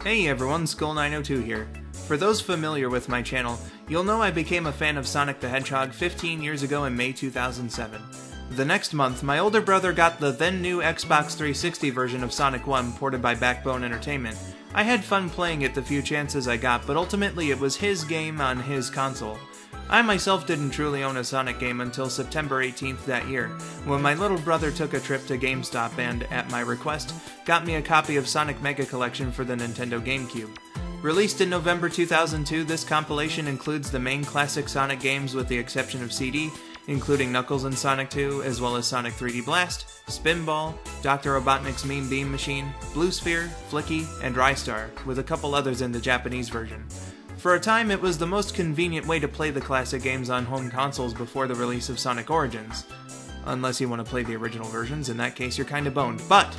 Hey everyone, Skull902 here. For those familiar with my channel, you'll know I became a fan of Sonic the Hedgehog 15 years ago in May 2007. The next month, my older brother got the then new Xbox 360 version of Sonic 1 ported by Backbone Entertainment. I had fun playing it the few chances I got, but ultimately it was his game on his console. I myself didn't truly own a Sonic game until September 18th that year, when my little brother took a trip to GameStop and, at my request, got me a copy of Sonic Mega Collection for the Nintendo GameCube. Released in November 2002, this compilation includes the main classic Sonic games with the exception of CD, including Knuckles and Sonic 2, as well as Sonic 3D Blast, Spinball, Dr. Robotnik's Mean Beam Machine, Blue Sphere, Flicky, and Rystar, with a couple others in the Japanese version. For a time, it was the most convenient way to play the classic games on home consoles before the release of Sonic Origins. Unless you want to play the original versions, in that case you're kinda boned. But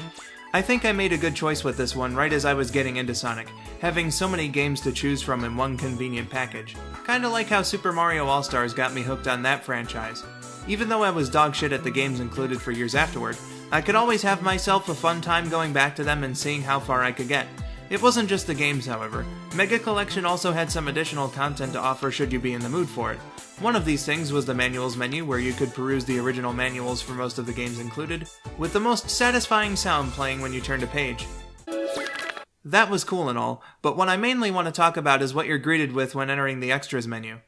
I think I made a good choice with this one right as I was getting into Sonic, having so many games to choose from in one convenient package. Kinda like how Super Mario All-Stars got me hooked on that franchise. Even though I was dog shit at the games included for years afterward, I could always have myself a fun time going back to them and seeing how far I could get. It wasn't just the games, however. Mega Collection also had some additional content to offer should you be in the mood for it. One of these things was the manuals menu, where you could peruse the original manuals for most of the games included, with the most satisfying sound playing when you turned a page. That was cool and all, but what I mainly want to talk about is what you're greeted with when entering the extras menu.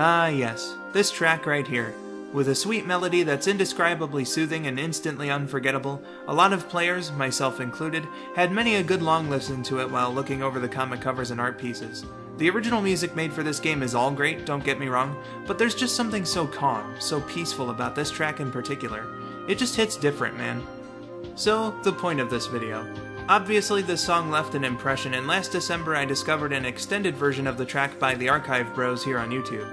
Ah yes, this track right here. With a sweet melody that's indescribably soothing and instantly unforgettable, a lot of players, myself included, had many a good long listen to it while looking over the comic covers and art pieces. The original music made for this game is all great, don't get me wrong, but there's just something so calm, so peaceful about this track in particular. It just hits different, man. So, the point of this video. Obviously this song left an impression, and last December I discovered an extended version of the track by TheArchiveBros here on YouTube.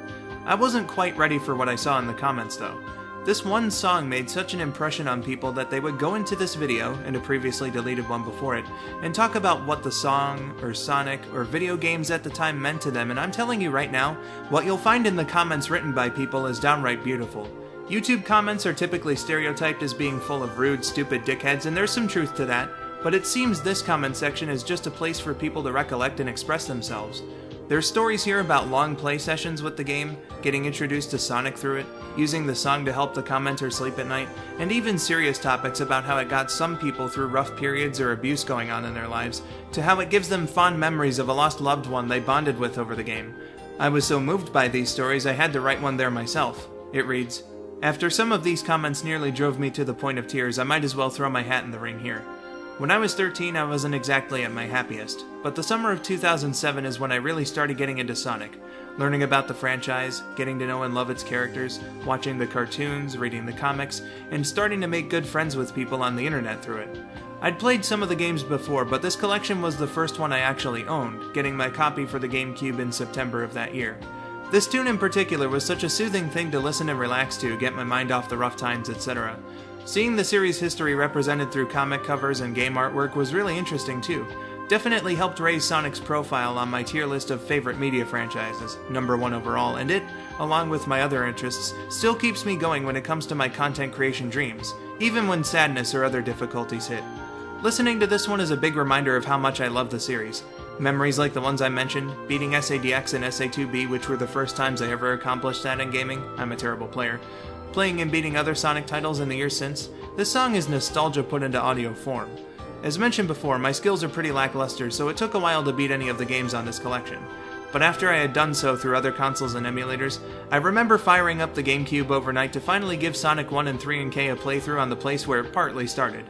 I wasn't quite ready for what I saw in the comments though. This one song made such an impression on people that they would go into this video, and a previously deleted one before it, and talk about what the song, or Sonic, or video games at the time meant to them, and I'm telling you right now, what you'll find in the comments written by people is downright beautiful. YouTube comments are typically stereotyped as being full of rude, stupid dickheads, and there's some truth to that, but it seems this comment section is just a place for people to recollect and express themselves. There's stories here about long play sessions with the game, getting introduced to Sonic through it, using the song to help the commenter sleep at night, and even serious topics about how it got some people through rough periods or abuse going on in their lives, to how it gives them fond memories of a lost loved one they bonded with over the game. I was so moved by these stories I had to write one there myself. It reads, "After some of these comments nearly drove me to the point of tears, I might as well throw my hat in the ring here. When I was 13, I wasn't exactly at my happiest, but the summer of 2007 is when I really started getting into Sonic, learning about the franchise, getting to know and love its characters, watching the cartoons, reading the comics, and starting to make good friends with people on the internet through it. I'd played some of the games before, but this collection was the first one I actually owned, getting my copy for the GameCube in September of that year. This tune in particular was such a soothing thing to listen and relax to, get my mind off the rough times, etc. Seeing the series' history represented through comic covers and game artwork was really interesting too. Definitely helped raise Sonic's profile on my tier list of favorite media franchises, #1 overall, and it, along with my other interests, still keeps me going when it comes to my content creation dreams, even when sadness or other difficulties hit. Listening to this one is a big reminder of how much I love the series. Memories like the ones I mentioned, beating SADX and SA2B, which were the first times I ever accomplished that in gaming. I'm a terrible player. Playing and beating other Sonic titles in the years since, this song is nostalgia put into audio form. As mentioned before, my skills are pretty lackluster, so it took a while to beat any of the games on this collection. But after I had done so through other consoles and emulators, I remember firing up the GameCube overnight to finally give Sonic 1 and 3 and K a playthrough on the place where it partly started.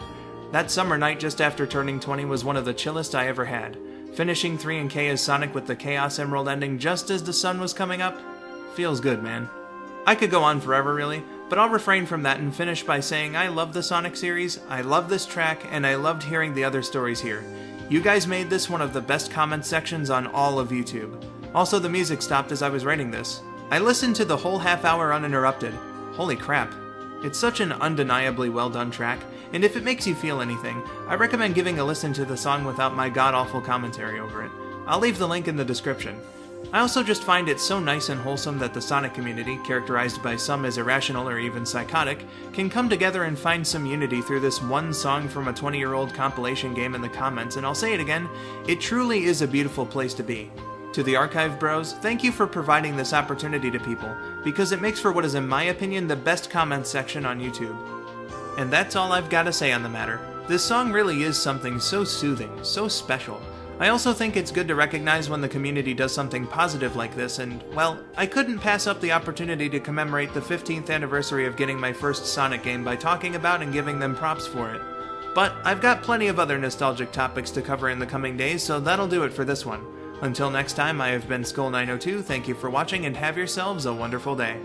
That summer night just after turning 20 was one of the chillest I ever had. Finishing 3 and K as Sonic with the Chaos Emerald ending just as the sun was coming up? Feels good, man. I could go on forever, really, but I'll refrain from that and finish by saying I love the Sonic series, I love this track, and I loved hearing the other stories here. You guys made this one of the best comment sections on all of YouTube. Also, the music stopped as I was writing this. I listened to the whole half hour uninterrupted. Holy crap. It's such an undeniably well done track, and if it makes you feel anything, I recommend giving a listen to the song without my god-awful commentary over it. I'll leave the link in the description. I also just find it so nice and wholesome that the Sonic community, characterized by some as irrational or even psychotic, can come together and find some unity through this one song from a 20-year-old compilation game in the comments, and I'll say it again, it truly is a beautiful place to be. To the TheArchiveBros, thank you for providing this opportunity to people, because it makes for what is in my opinion the best comments section on YouTube. And that's all I've got to say on the matter. This song really is something so soothing, so special. I also think it's good to recognize when the community does something positive like this, and, well, I couldn't pass up the opportunity to commemorate the 15th anniversary of getting my first Sonic game by talking about and giving them props for it. But I've got plenty of other nostalgic topics to cover in the coming days, so that'll do it for this one. Until next time, I have been Skull902, thank you for watching, and have yourselves a wonderful day.